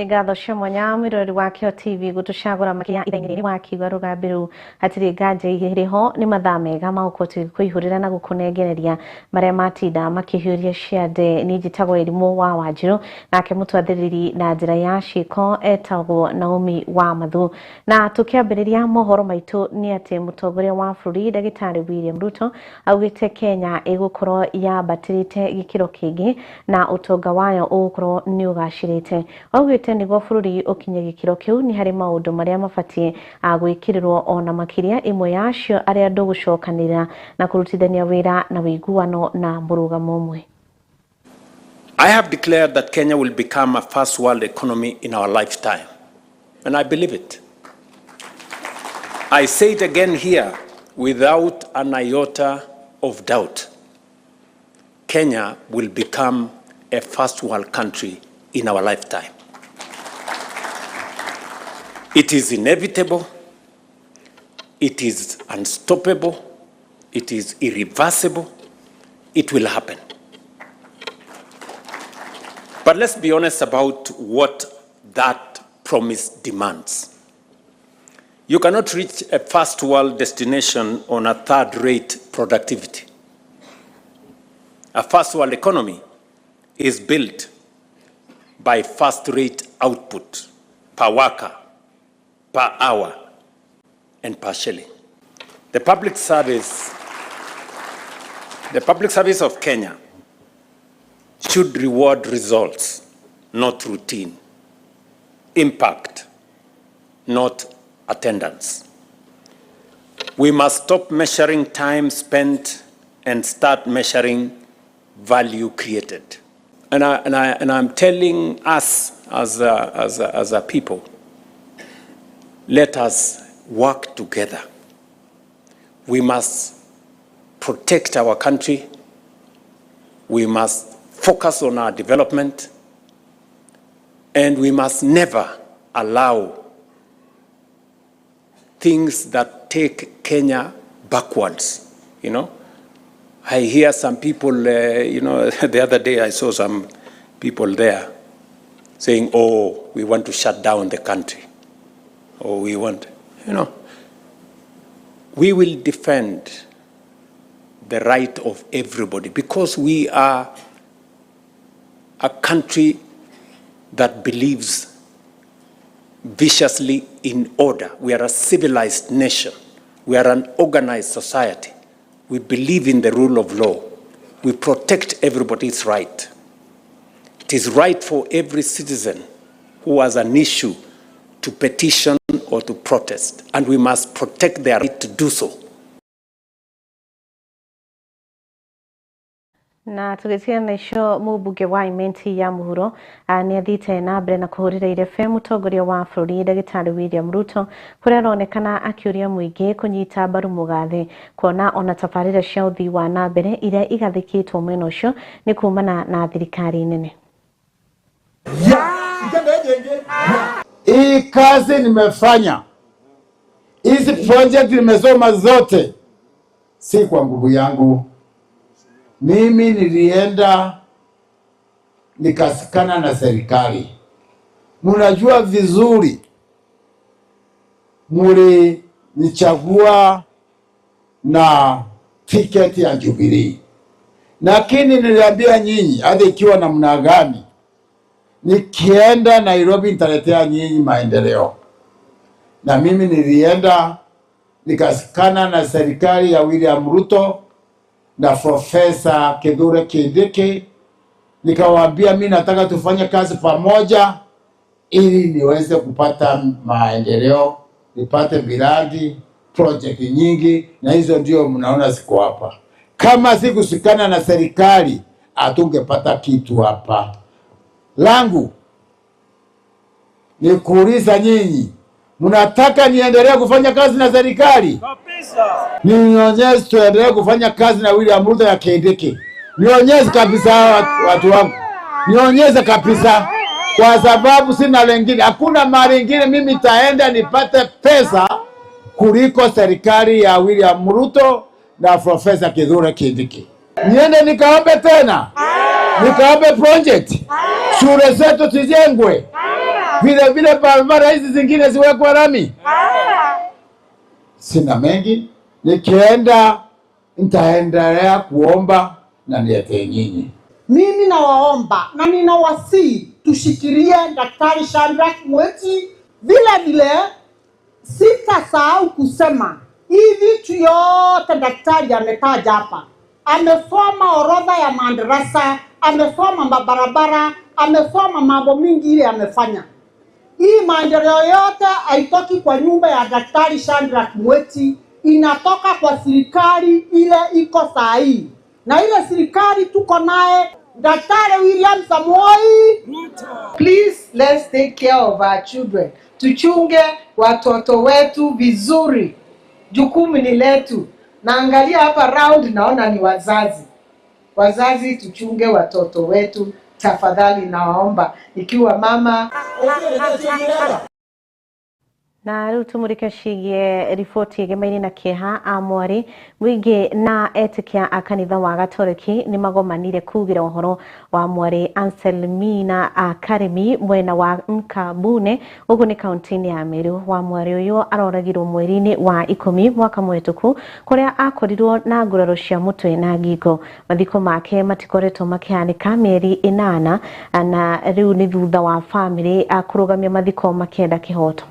Ngatho cia mwanya mwirori wa kiheotv gutucagura makinya ithaini wa Kiheo Kabiru atiri nganja igiriho ni mathaa mega magukoti kuihurira na gukunengereria maria matinda makihiuria ciande ni njitagwo Wairimu wa Wanjiru nake mutwathiriri na njira ya ciko etagwo Naomi wa Mathu na tukiambiriria mohoro maitu ni ati mutongoria wa bururi Dagitari William Ruto augite Kenya igukorwo yambatirite gikiro kingi na utonga wayo ugukorwo ni ugashirite augite niguo bururi ukinye gikiro kiu ni hari maundu maria mabatie agwikirirwo ona makiria imwe yacio aria andu gucokanira na kurutithania wira na wiguano na murugamo umwe. I have declared that Kenya will become a first world economy in our lifetime, and I believe it. I say it again here without an iota of doubt. Kenya will become a first world country in our lifetime. It is inevitable, it is unstoppable, it is irreversible, it will happen. But let's be honest about what that promise demands. You cannot reach a first world destination on a third-rate productivity. A first world economy is built by first-rate output per worker, per hour, and per shilling. The public service of Kenya should reward results, not routine. Impact, not attendance. We must stop measuring time spent and start measuring value created. And I'm telling us as a people, let us work together. We must protect our country. We must focus on our development. And we must never allow things that take Kenya backwards. You know, I hear some people, the other day I saw some people there saying, oh, we want to shut down the country. Or we want, we will defend the right of everybody because we are a country that believes viciously in order. We are a civilized nation. We are an organized society. We believe in the rule of law. We protect everybody's right. It is right for every citizen who has an issue to petition or to protest, and we must protect their right to do so. Na tugetia naisho mubuge wa imenti ya muhuro ni athite na mbere na kuhurira irefe mutongoria wa bururi Dagitari William Ruto kuria aronekana akiuria muingi kunyita mbaru mugathe kuona ona tabarira cia uthii wa na mbere iria igathikitwo mwena ucio ni kumana na thirikari nene. Hii kazi nimefanya, hizi project nimesoma zote, si kwa nguvu yangu. Mimi nilienda nikasikana na serikali. Mnajua vizuri, nichagua na tiketi ya Jubilee. Lakini niliambia nyinyi, hata ikiwa namna gani, nikienda Nairobi nitaletea nyinyi maendeleo. Na mimi nilienda nikasikana na serikali ya William Ruto na Profesa Kithure Kindiki, nikawaambia mimi nataka tufanye kazi pamoja ili niweze kupata maendeleo, nipate miradi, project nyingi, na hizo ndio mnaona siko hapa. Kama sikusikana na serikali, hatungepata kitu hapa. Langu ni kuuliza nyinyi, mnataka niendelee kufanya kazi na serikali? Kabisa. Nionyeshe tuendelee kufanya kazi na William Ruto ya Kindiki. Nionyeshe kabisa watu wangu. Nionyeshe kabisa, kwa sababu sina lengine. Hakuna mali nyingine mimi taenda nipate pesa kuliko serikali ya William Ruto na Profesa Kithure Kindiki. Niende nikaombe tena. Nikaombe project. Shule zetu zijengwe. Vile vile barabara hizi zingine ziwekwe lami. Sina mengi, nikienda nitaendelea kuomba na niete nyinyi. Mimi nawaomba na ninawasihi tushikilie Daktari Shadrack Mweti. Vile vile sitasahau kusema hii vitu yote daktari ametaja hapa. Amesoma orodha ya madrasa, amesoma mabarabara, amesoma mambo mingi ile amefanya. Hii maendeleo yote haitoki kwa nyumba ya Daktari Shadrack Mweti, inatoka kwa serikali ile iko sahihi. Na ile serikali tuko naye Daktari William Samoei. Please, let's take care of our children. Tuchunge watoto wetu vizuri. Jukumu ni letu. Naangalia hapa round naona ni wazazi. Wazazi tuchunge watoto wetu. Tafadhali nawaomba ikiwa mama na riu tumurike cigie riboti igemaini na kieha amwari mwingi na etikia akanitha wa Gatoreki ni magomanire kugira uhoro wa mwari Anselmina Akaremi mwena wa Nkabune ugu ni kaunti ya Meru. Wa mwari uyu aroragirwo mweri-ini wa 10 mwaka mwituku kuria akorirwo na nguraro cia mutwe na ngingo. Mathiko make matikoretwo makihanika mieri 8 na riu ni thutha wa family akurugamia mathiko makenda kihoto.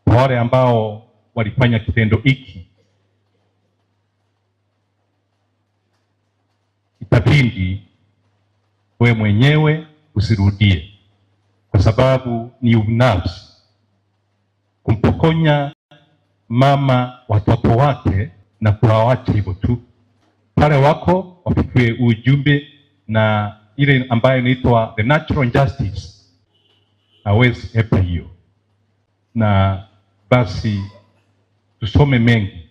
Wale ambao walifanya kitendo hiki itabidi we mwenyewe usirudie, kwa sababu ni ubinafsi kumpokonya mama watoto wake na kuwawacha hivyo tu. Pale wako wafikwe ujumbe na ile ambayo inaitwa the natural justice, hawezi hepa hiyo. Na basi tusome mengi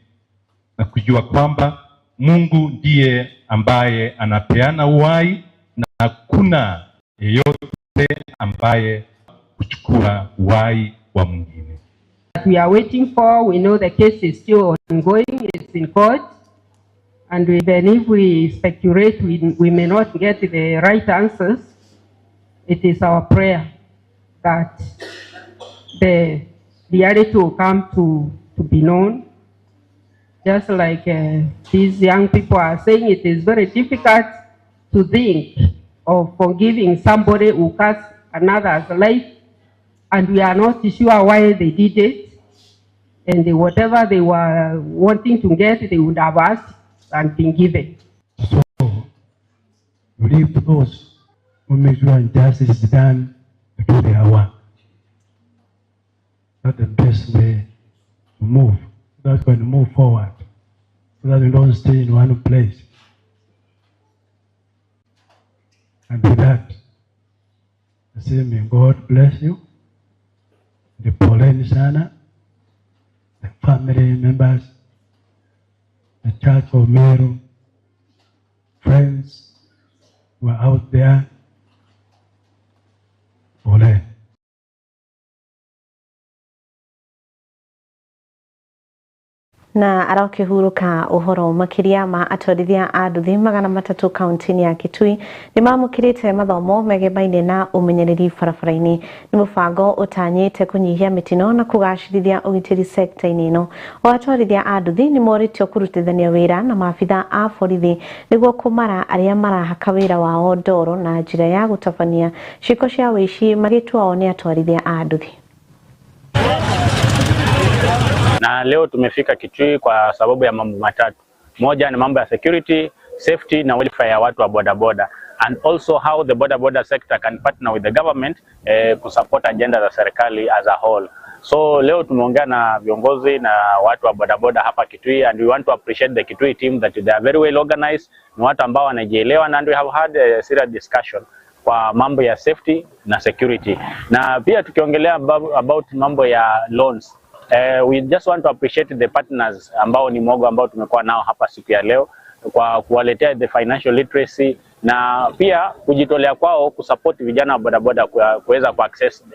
na kujua kwamba Mungu ndiye ambaye anapeana uhai na hakuna yeyote ambaye kuchukua uhai wa mwingine. We are waiting for, we know the case is still ongoing, it's in court, and even if we speculate we may not get the right answers, it is our prayer that the reality will come to be known. Just like these young people are saying, it is very difficult to think of forgiving somebody who cuts another's life, and we are not sure why they did it. And whatever they were wanting to get, they would have asked and been given. So, we leave those who make sure justice is done to do their work. That's the best way to move. That's when to move forward, so that we don't stay in one place. And with that, I say, may God bless you, the Pauline Sana, the family members, the Church of Meru, friends who are out there. Pauline. na arakihuruka uhoro makiria ma atwarithia a nduthi 300 kaunti-ini ya Kitui ni mamukirite mathomo megebaine na umenyereri barabara-ini. Ni mubango utanyite kunyihia mitino na kugacirithia ugitiri sekta-ini ino. Atwarithia a nduthi ni moritio kurutithania wira na maabitha a borithi niguo kumara aria marahaka wira wao ndoro na njira ya gutabania ciko cia wici magitwao ni atwarithia a nduthi. Na leo tumefika Kitui kwa sababu ya mambo matatu. Moja ni mambo ya security, safety na welfare ya watu wa bodaboda, and also how the bodaboda sector can partner with the government kusupport agenda za serikali as a whole. So leo tumeongea na viongozi na watu wa bodaboda hapa Kitui, and we want to appreciate the Kitui team that they are very well organized, ni watu ambao wanajielewa, and we have had a serious discussion kwa mambo ya safety na security. Na pia tukiongelea about mambo ya loans, we just want to appreciate the partners ambao ni mogo ambao tumekuwa nao hapa siku ya leo kwa kuwaletea the financial literacy na pia kujitolea kwao kusupport vijana wa bodaboda kuweza kuaccess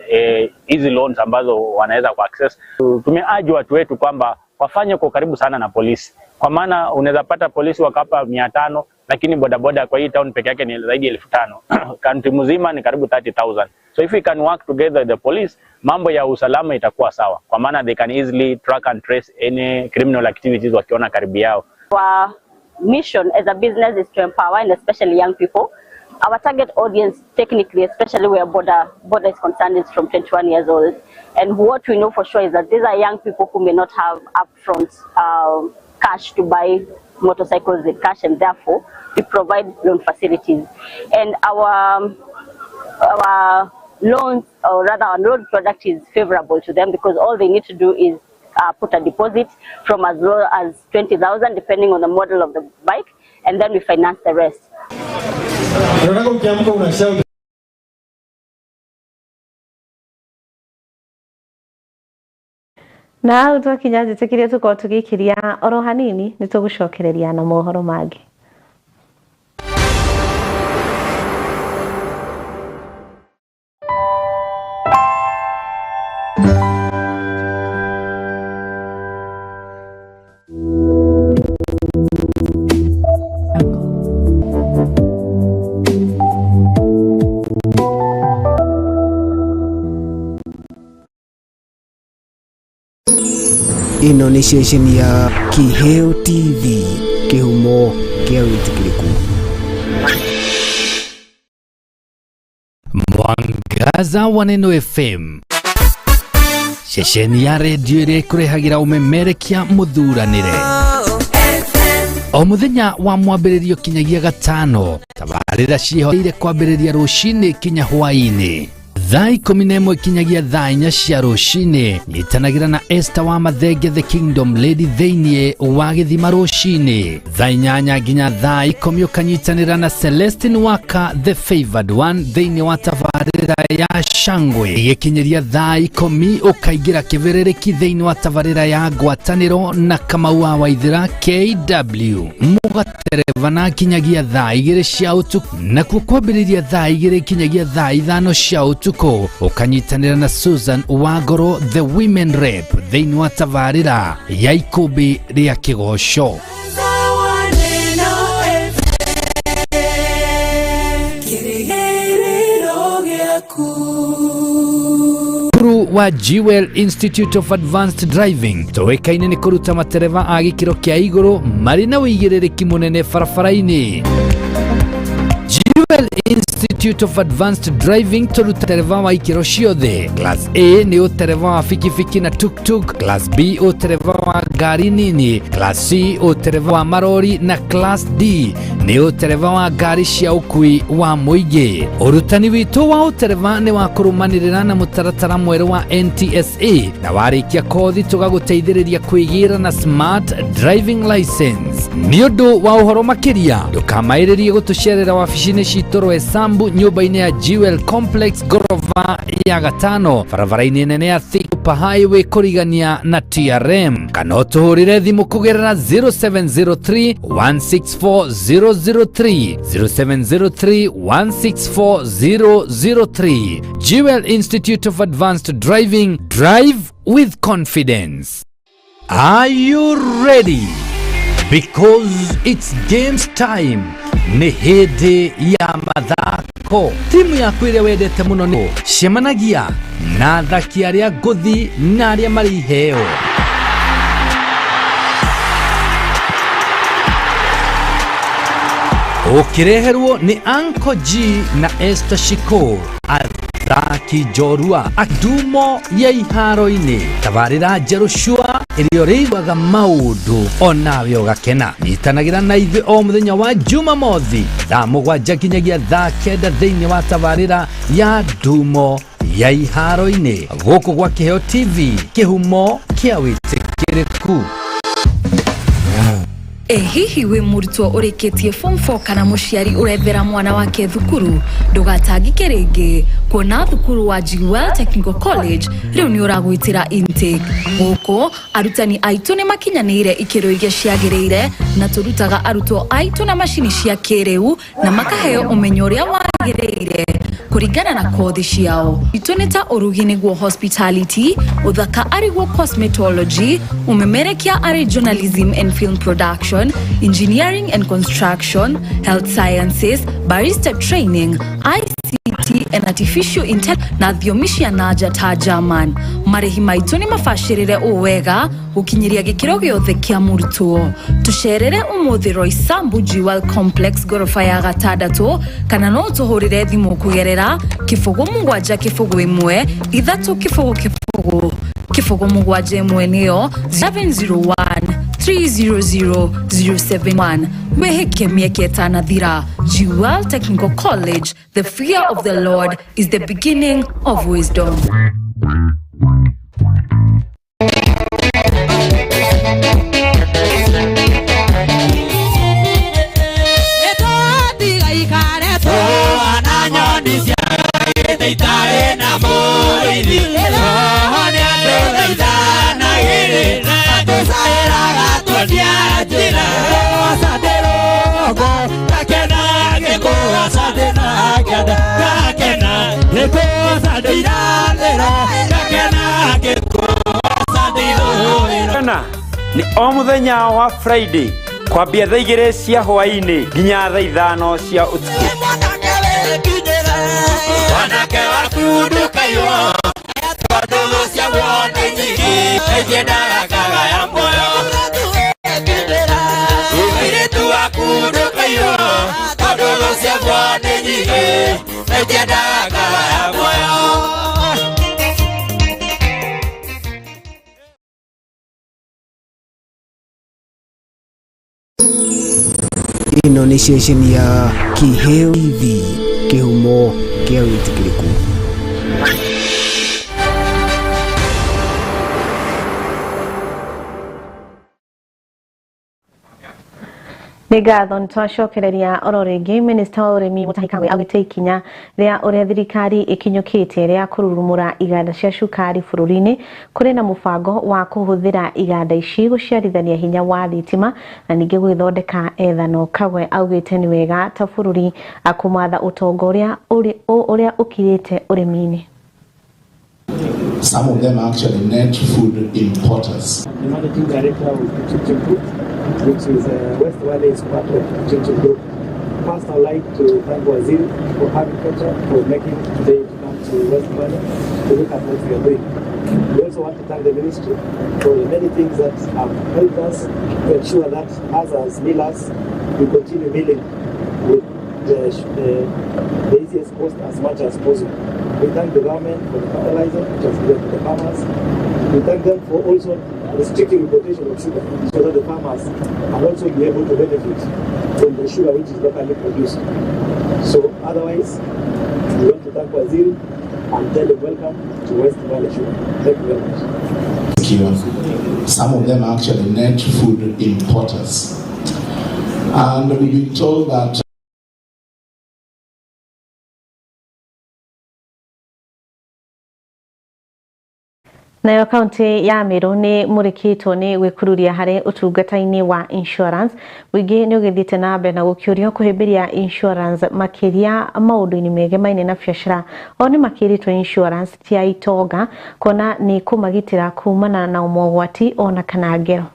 hizi loans ambazo wanaweza kuaccess. Tumeaje watu wetu kwamba wafanye kwa karibu sana na polisi, kwa maana unaweza pata polisi wakapa 500 lakini bodaboda kwa hii town peke yake ni zaidi ya 1500. Country mzima ni karibu 30,000. So if we can work together with the police, mambo ya usalama itakuwa sawa, kwa maana they can easily track and trace any criminal activities wakiona karibu yao. Our mission as a business is to empower, and especially young people. Our target audience, technically, especially where border is concerned, is from 21 years old. And what we know for sure is that these are young people who may not have upfront cash to buy motorcycles with cash, and therefore we provide loan facilities. And our loans, or rather our loan product, is favorable to them because all they need to do is put a deposit from as low as 20,000 depending on the model of the bike, and then we finance the rest. Na utwakinya njitikirie tuko tugikiria oro hanini nitugucokereria na mohoro magi. Ino ni station ya Kiheo TV, kihumo kia witikiriku. Mwangaza wa Neno FM, station ya radio ire kurehagira umemerekia muthuranire. O muthenya wa mwambiririo kinyagia gatano, tabarira cihoire kwambiriria rucini kinya hwaini. Thaa 11 kinyagia thaa 4 cia rucini, nyitanagira na Esther wa Mathenge the Kingdom Lady theinie wa Githima rucini. Thaa 8 nginya thaa 10 ukanyitanira na Celestine Waka the Favored One theinie wa tabarira ya Shangwe. Igikinyiria thaa 10 ukaigira kiverereki theinie wa tabarira ya Ngwataniro na Kamau wa Waithira KW. Mugatereva na kinyagia thaa 2 cia utuku, na kwambiriria thaa 2 kinyagia thaa 5 cia utuku ukanyitanira na Susan Wagoro the Women Rep theinie wa tabarira ya Ikumbi ria Kigosho. Wa Jewel Institute of Advanced Driving toekaine ni kuruta matereva a gikiro kia iguru mari na wigiririki munene barabara-ini. Jewel Institute of Advanced Driving toruta tereva wa ikiro ciothe. Class A ni utereva wa fikifiki na tuk-tuk, Class B utereva wa gari nini, Class C utereva wa marori, na Class D ni utereva wa gari cia ukui wa muingi. Urutani witu wa utereva ni wa kurumanirira na mutaratara mweru wa NTSA, na warikia kothi tugaguteithiriria kwigira na Smart Driving License. Ni undu wa uhoro makiria ndukamairirie gutucerera wabici-ini citu Rwesambu nyumba-ini ya Jewel Complex gorova ya gatano barabara-ini nene ya Thika Highway kurigania na TRM, kana utuhurire thimu kugerera 0703 164003 0703 164003. Jewel Institute of Advanced Driving, drive with confidence. Are you ready? Because it's games time. Ni hede ya mathako. Timu ya kwire wedete muno ni cemanagia na athaki aria nguthi na aria mari heo. Ukireherwo ni Uncle G na Esther Shiko, athaki jorua adumo ya iharo-ini, tabarira Jerushua irio riigwaga maundu onawe ugakena. Nyitanagira na ithuĩ o muthenya wa Jumamothi thaa 7 kinyagia thaa 9 thĩinĩ wa tabarira ya Dumo ya iharo-ini gũkũ gwa Kiheo TV, kihumo kia wĩtĩkĩrĩku. Hihi we murutwo ureketie form 4 kana muciari urethera mwana wake thukuru, ndugatangike ringi kuona thukuru wa Jewel Technical College riu ni uragwitira intake. Guko arutani aitu ni makinyanire ikiro iria ciagirire, na turutaga arutwo aitu na mashini cia kiriu na makaheo umenyo uria wagirire kuringana na kothi ciao. Itunita urugi niguo hospitality, uthaka ariguo cosmetology, umemerekia ari journalism and film production, engineering and construction, health sciences, barista training, ICT and artificial intelligence na thiomi cia nanja ta German. Marihi maitu ni mabacirire uwega gukinyiria gikiro giothe kia murutwo. Tucerere umuthi Roysambu Jewel Complex gorofa ya gatandatu kana no tuhurire thimu kugerera kifugo mugwanja kifugo imwe ithatu kifugo kifugo mugwanja imwe niyo 701 300 071. Weheke mieke etanathira. Jewel Technical College, the fear of the Lord is the beginning of wisdom. Ni o muthenya wa Friday kwambia thaa 2 cia hwaini nginya thaa 5 cia utuku. Wanake wakunduka yo tondũ cia wone nyingi nĩciendagaga ya moyo. Airĩtu wakunduka yo tondũ cia wone nyingi nĩciendagaga ya moyo. Ino ni ceceni ya Kiheo TV, kihumo kia witikiriku. Nigatho ntwacokereria ororingi Minister wa Urimi Mutahikawe agite ikinya ria uria thirikari ikinyukite ria kururumura iganda cia cukari bururi-ini kuri na mubango wa kuhuthira iganda ici guciarithania hinya wa thitima na ningi gwithondeka ethano. Kagwe augite ni wega ta bururi akumatha utongoria uria ukirite urimi-ini. Some of them are actually net food importers. The managing director of Chichen Group, which is West Valley is part of Chichen Group. First, I'd like to thank Wanjiru for agriculture for making today to come to West Valley to look at what we are doing. We also want to thank the ministry for the many things that have helped us to ensure that us as millers, we continue milling with the easiest cost as much as possible. We thank the government for the fertilizer which has given to the farmers. We thank them for also restricting importation of sugar so that the farmers are also be able to benefit from the sugar which is locally produced. So otherwise, we want to thank Wanjiru and tell them welcome to West Valley Sugar. Thank you very much. Some of them are actually net food importers. And we've been told that Nayo kaunti ya Meru ni murikitwo ni gwikururia hari utungata-ini wa insurance. Wingi ni ugithite na mbere na gukiurio kuhimbiria insurance makiria maundu-ini mege maine na biashara. O ni makiritwo insurance tia itonga kona ni kumagitira kumana na umogwati ona kana ngero.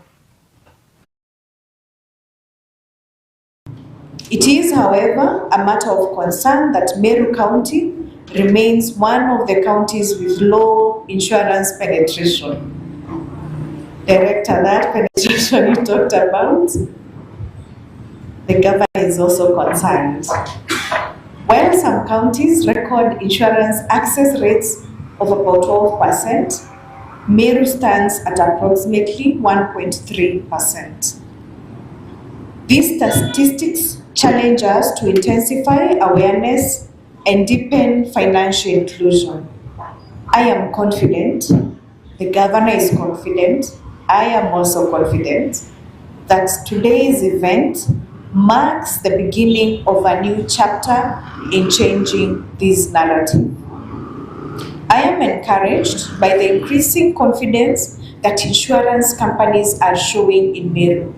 It is, however, a matter of concern that Meru County remains one of the counties with low insurance penetration. Director, that penetration you talked about, the governor is also concerned. While some counties record insurance access rates of about 12%, Meru stands at approximately 1.3%. These statistics challenge us to intensify awareness and deepen financial inclusion. I am confident, the governor is confident, I am also confident that today's event marks the beginning of a new chapter in changing this narrative. I am encouraged by the increasing confidence that insurance companies are showing in Meru.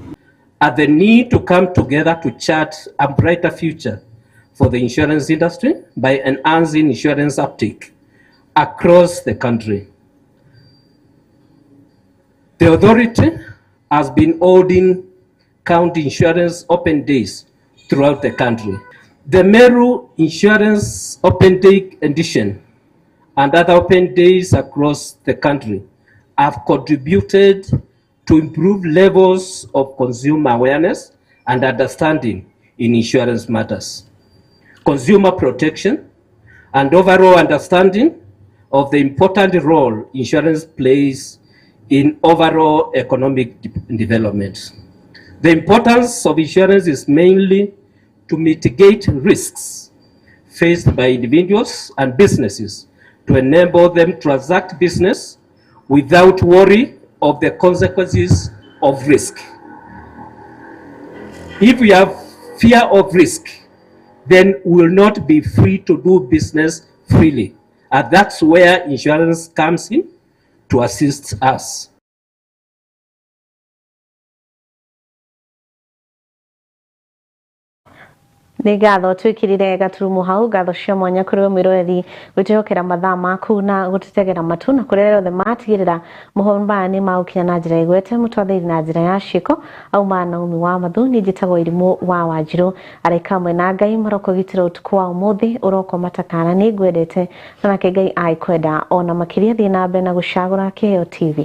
At the need to come together to chart a brighter future for the insurance industry by enhancing insurance uptake across the country. The authority has been holding county insurance open days throughout the country. The Meru Insurance Open Day Edition and other open days across the country have contributed to improve levels of consumer awareness and understanding in insurance matters, consumer protection, and overall understanding of the important role insurance plays in overall economic development. The importance of insurance is mainly to mitigate risks faced by individuals and businesses to enable them to transact business without worry of the consequences of risk. If we have fear of risk, then we will not be free to do business freely. And that's where insurance comes in to assist us. Nĩ ngatho twĩkĩrire gaturumu hau ngatho cia mwanya kũrĩ mwĩroreri gwĩtĩkĩra mathaa maku na gũtũtegera matu na kũrĩa rĩothe matigĩrĩra mohoro nĩ magũkinya na njĩra ĩgwete mũtwathĩri na njĩra ya ciĩko auma na umi wa mathu nĩ njĩtagwo Wairimu wa Wanjiru areka mwe na Ngai maroko gitĩra ũtukũ wa ũmũthĩ ũroko matakana nĩ ngwendete na nake Ngai aikwenda ona makĩria thiĩ na mbere na gũcagũra Kiheo TV.